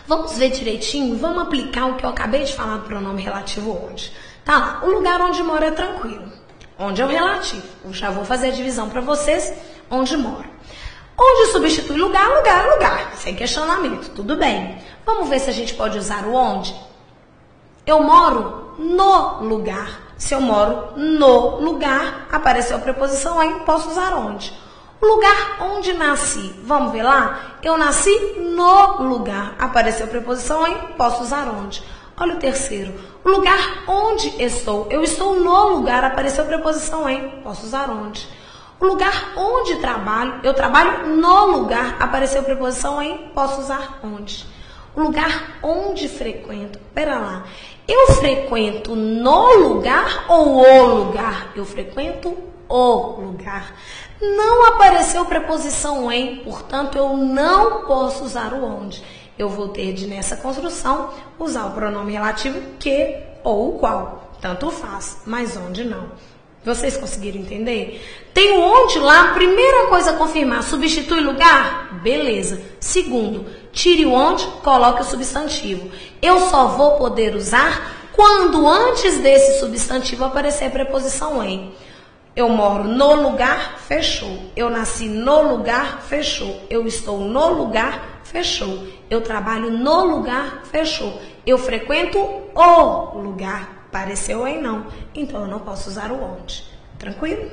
Vamos ver direitinho, vamos aplicar o que eu acabei de falar do pronome relativo onde. Tá lá, o lugar onde moro é tranquilo. Onde é o relativo. Eu já vou fazer a divisão para vocês, onde moro. Onde substitui lugar, lugar, lugar. Sem questionamento, tudo bem. Vamos ver se a gente pode usar o onde. Eu moro no lugar. Se eu moro no lugar, apareceu a preposição em, posso usar onde. O lugar onde nasci, vamos ver lá? Eu nasci no lugar, apareceu a preposição em, posso usar onde. Olha o terceiro, o lugar onde estou, eu estou no lugar, apareceu a preposição em, posso usar onde. O lugar onde trabalho, eu trabalho no lugar, apareceu a preposição em, posso usar onde. O lugar onde frequento, pera lá, eu frequento no lugar ou o lugar? Eu frequento o lugar. Não apareceu preposição em, portanto, eu não posso usar o onde. Eu vou ter de, nessa construção, usar o pronome relativo que ou o qual. Tanto faz, mas onde não. Vocês conseguiram entender? Tem o onde lá, primeira coisa a confirmar, substitui lugar? Beleza. Segundo, tire o onde, coloque o substantivo. Eu só vou poder usar quando antes desse substantivo aparecer a preposição em. Eu moro no lugar, fechou. Eu nasci no lugar, fechou. Eu estou no lugar, fechou. Eu trabalho no lugar, fechou. Eu frequento o lugar, apareceu em não. Então, eu não posso usar o onde. Tranquilo?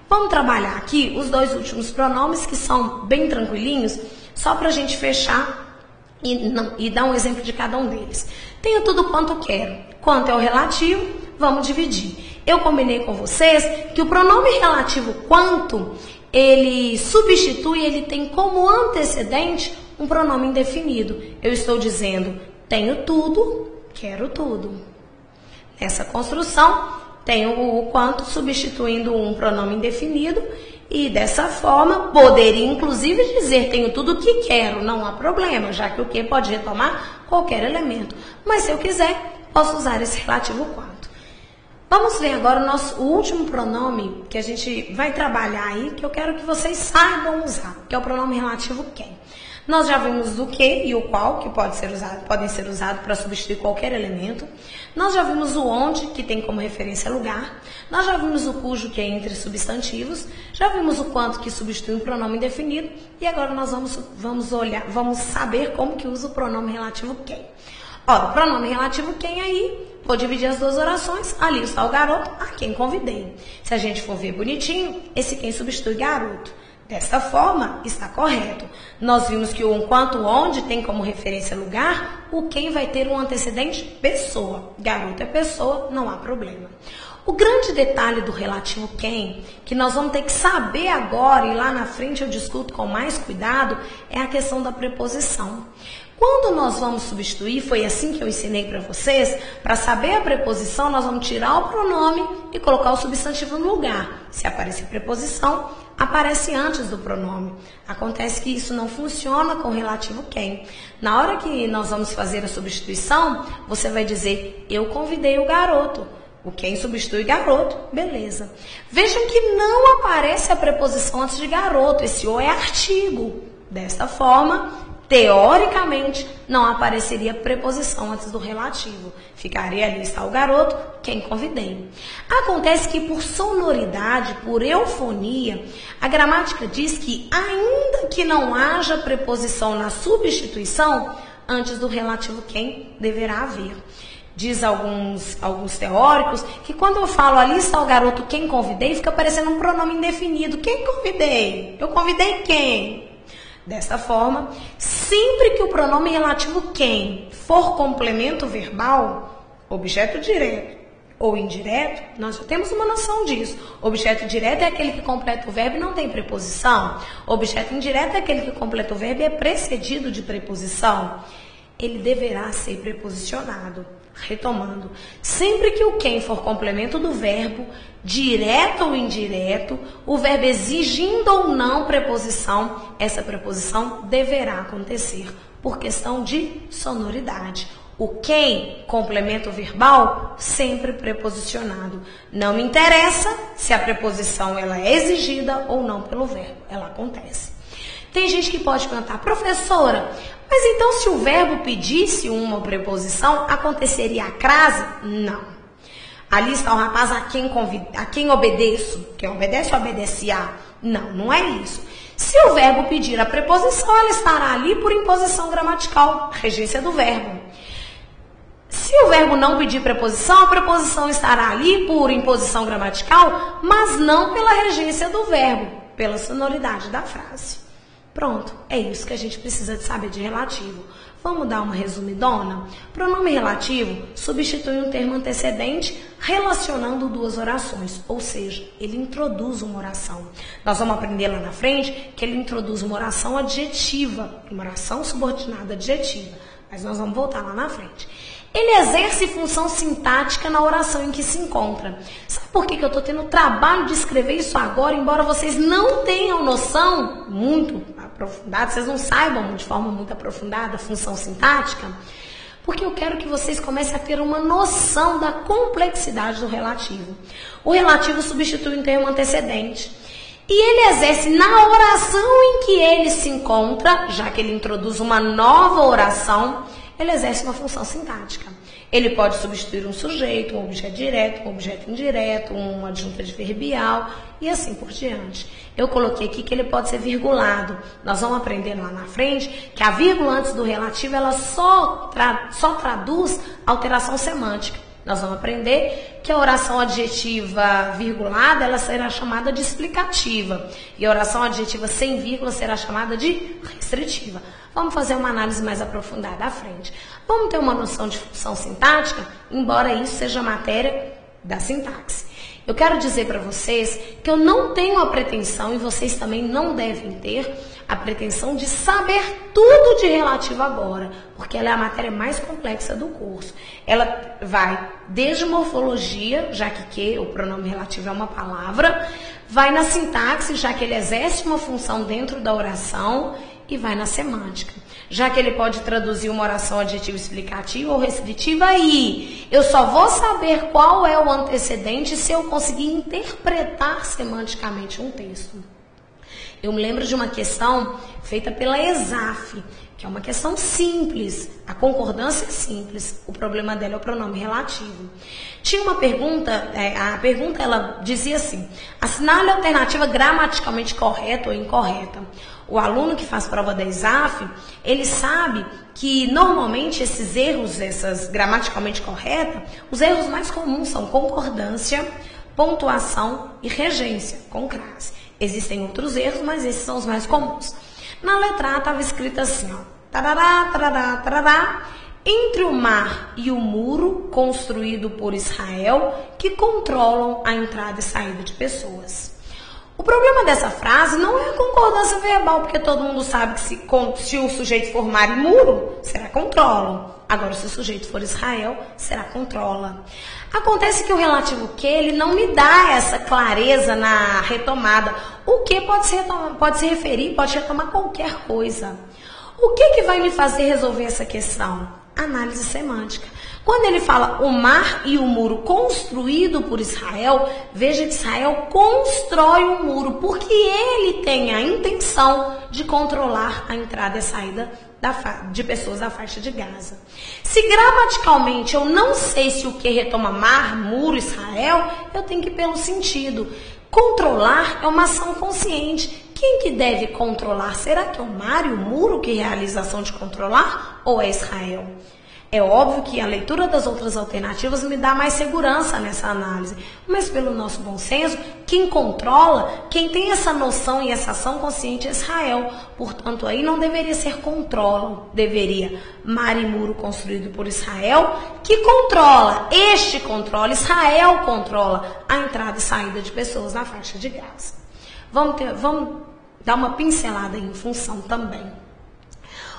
Vamos trabalhar aqui os dois últimos pronomes, que são bem tranquilinhos, só para a gente fechar e dar um exemplo de cada um deles. Tenho tudo quanto quero. Quanto é o relativo, vamos dividir. Eu combinei com vocês que o pronome relativo quanto, ele substitui, ele tem como antecedente um pronome indefinido. Eu estou dizendo, tenho tudo, quero tudo. Nessa construção, tenho o quanto substituindo um pronome indefinido e dessa forma poderia inclusive dizer tenho tudo o que quero, não há problema, já que o que pode retomar qualquer elemento. Mas se eu quiser, posso usar esse relativo quanto. Vamos ver agora o último pronome que a gente vai trabalhar aí, que eu quero que vocês saibam usar, que é o pronome relativo quem. Nós já vimos o que e o qual, que podem ser usados para substituir qualquer elemento. Nós já vimos o onde, que tem como referência lugar. Nós já vimos o cujo, que é entre substantivos. Já vimos o quanto, que substitui um pronome indefinido. E agora nós vamos saber como que usa o pronome relativo quem. Ora, o pronome relativo quem aí, vou dividir as duas orações, ali está o garoto, a quem convidei. Se a gente for ver bonitinho, esse quem substitui garoto. Dessa forma, está correto. Nós vimos que o enquanto onde tem como referência lugar, o quem vai ter um antecedente pessoa. Garoto é pessoa, não há problema. O grande detalhe do relativo quem, que nós vamos ter que saber agora e lá na frente eu discuto com mais cuidado, é a questão da preposição. Quando nós vamos substituir, foi assim que eu ensinei para vocês, para saber a preposição, nós vamos tirar o pronome e colocar o substantivo no lugar. Se aparecer preposição, aparece antes do pronome. Acontece que isso não funciona com o relativo quem. Na hora que nós vamos fazer a substituição, você vai dizer, eu convidei o garoto. O quem substitui garoto, beleza. Vejam que não aparece a preposição antes de garoto, esse o é artigo. Desta forma, teoricamente, não apareceria preposição antes do relativo. Ficaria ali, está o garoto, quem convidei. Acontece que por sonoridade, por eufonia, a gramática diz que ainda que não haja preposição na substituição, antes do relativo quem deverá haver. Diz alguns teóricos que quando eu falo ali está o garoto quem convidei, fica parecendo um pronome indefinido. Quem convidei? Eu convidei quem? Dessa forma, sempre que o pronome relativo quem for complemento verbal, objeto direto ou indireto, nós já temos uma noção disso. Objeto direto é aquele que completa o verbo e não tem preposição. Objeto indireto é aquele que completa o verbo e é precedido de preposição. Ele deverá ser preposicionado. Retomando, sempre que o quem for complemento do verbo, direto ou indireto, o verbo exigindo ou não preposição, essa preposição deverá acontecer por questão de sonoridade. O quem, complemento verbal, sempre preposicionado. Não me interessa se a preposição ela é exigida ou não pelo verbo, ela acontece. Tem gente que pode perguntar, professora, mas então se o verbo pedisse uma preposição, aconteceria a crase? Não. Ali está o rapaz a quem obedeço. Quem obedece, obedece a. Não, não é isso. Se o verbo pedir a preposição, ela estará ali por imposição gramatical, regência do verbo. Se o verbo não pedir preposição, a preposição estará ali por imposição gramatical, mas não pela regência do verbo, pela sonoridade da frase. Pronto, é isso que a gente precisa de saber de relativo. Vamos dar uma resumidona? Pronome relativo substitui um termo antecedente relacionando duas orações, ou seja, ele introduz uma oração. Nós vamos aprender lá na frente que ele introduz uma oração adjetiva, uma oração subordinada adjetiva, mas nós vamos voltar lá na frente. Ele exerce função sintática na oração em que se encontra. Sabe por que eu estou tendo trabalho de escrever isso agora, embora vocês não tenham noção muito aprofundada, vocês não saibam de forma muito aprofundada a função sintática? Porque eu quero que vocês comecem a ter uma noção da complexidade do relativo. O relativo substitui um termo antecedente. E ele exerce na oração em que ele se encontra, já que ele introduz uma nova oração, ele exerce uma função sintática. Ele pode substituir um sujeito, um objeto direto, um objeto indireto, uma adjunta adverbial e assim por diante. Eu coloquei aqui que ele pode ser virgulado. Nós vamos aprender lá na frente que a vírgula antes do relativo ela só traduz alteração semântica. Nós vamos aprender que a oração adjetiva virgulada ela será chamada de explicativa e a oração adjetiva sem vírgula será chamada de restritiva. Vamos fazer uma análise mais aprofundada à frente. Vamos ter uma noção de função sintática, embora isso seja matéria da sintaxe. Eu quero dizer para vocês que eu não tenho a pretensão, e vocês também não devem ter, a pretensão de saber tudo de relativo agora, porque ela é a matéria mais complexa do curso. Ela vai desde morfologia, já que o pronome relativo é uma palavra, vai na sintaxe, já que ele exerce uma função dentro da oração, e vai na semântica, já que ele pode traduzir uma oração adjetiva explicativa ou restritiva e eu só vou saber qual é o antecedente se eu conseguir interpretar semanticamente um texto. Eu me lembro de uma questão feita pela ESAF, que é uma questão simples, a concordância é simples, o problema dela é o pronome relativo. Tinha uma pergunta, a pergunta ela dizia assim, assinale a alternativa gramaticalmente correta ou incorreta. O aluno que faz prova da ESAF, ele sabe que normalmente esses erros, essas gramaticalmente corretas, os erros mais comuns são concordância, pontuação e regência, com crase. Existem outros erros, mas esses são os mais comuns. Na letra A estava escrito assim, ó, tarará, tarará, tarará, entre o mar e o muro construído por Israel, que controlam a entrada e saída de pessoas. O problema dessa frase não é a concordância verbal, porque todo mundo sabe que se o sujeito for mar e muro, será controlam. Agora, se o sujeito for Israel, será controla. Acontece que o relativo que ele não me dá essa clareza na retomada. O que pode se referir, pode retomar qualquer coisa. O que vai me fazer resolver essa questão? Análise semântica. Quando ele fala o mar e o muro construído por Israel, veja que Israel constrói um muro, porque ele tem a intenção de controlar a entrada e a saída de pessoas da faixa de Gaza. Se gramaticalmente eu não sei se o que retoma mar, muro, Israel, eu tenho que ir pelo sentido. Controlar é uma ação consciente. Quem que deve controlar? Será que é o mar e o muro que realiza a ação de controlar ou é Israel? É óbvio que a leitura das outras alternativas me dá mais segurança nessa análise, mas pelo nosso bom senso, quem controla, quem tem essa noção e essa ação consciente é Israel. Portanto, aí não deveria ser controla, deveria mar e muro construído por Israel, que controla, Israel controla a entrada e saída de pessoas na faixa de Gaza. Vamos dar uma pincelada em função também.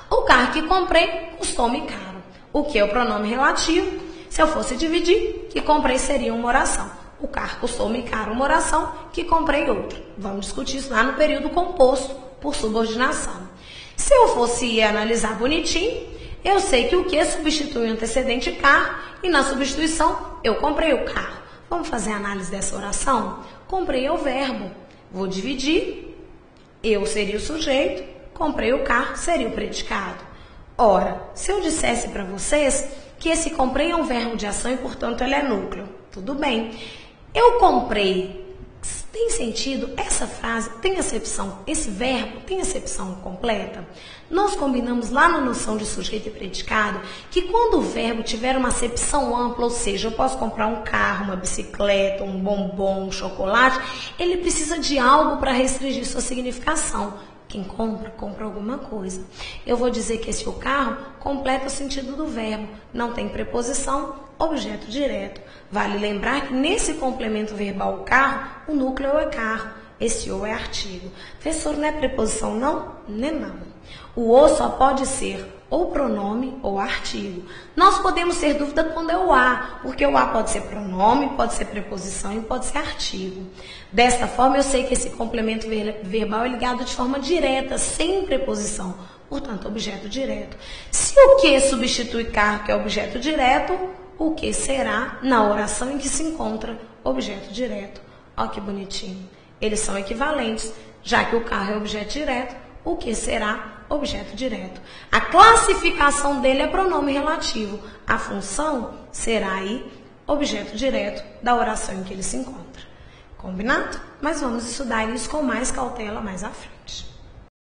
O carro que comprei custou-me caro. O que é o pronome relativo? Se eu fosse dividir, que comprei seria uma oração. O carro custou-me caro, uma oração, que comprei outra. Vamos discutir isso lá no período composto por subordinação. Se eu fosse analisar bonitinho, eu sei que o que substitui o antecedente carro e na substituição eu comprei o carro. Vamos fazer a análise dessa oração? Comprei é o verbo. Vou dividir, eu seria o sujeito, comprei o carro seria o predicado. Ora, se eu dissesse para vocês que esse comprei é um verbo de ação e, portanto, ele é núcleo, tudo bem. Eu comprei, tem sentido? Essa frase tem acepção, esse verbo tem acepção completa? Nós combinamos lá na noção de sujeito e predicado que quando o verbo tiver uma acepção ampla, ou seja, eu posso comprar um carro, uma bicicleta, um bombom, um chocolate, ele precisa de algo para restringir sua significação. Quem compra, compra alguma coisa. Eu vou dizer que esse o carro completa o sentido do verbo. Não tem preposição, objeto direto. Vale lembrar que nesse complemento verbal o carro, o núcleo é carro. Esse o é artigo. Professor, não é preposição não? Não. O o só pode ser ou pronome ou artigo. Nós podemos ter dúvida quando é o a, porque o a pode ser pronome, pode ser preposição e pode ser artigo. Desta forma, eu sei que esse complemento verbal é ligado de forma direta, sem preposição, portanto, objeto direto. Se o que substitui carro, que é objeto direto, o que será na oração em que se encontra objeto direto? Olha que bonitinho. Eles são equivalentes, já que o carro é objeto direto, o que será objeto direto. A classificação dele é pronome relativo. A função será aí objeto direto da oração em que ele se encontra. Combinado? Mas vamos estudar isso com mais cautela mais à frente.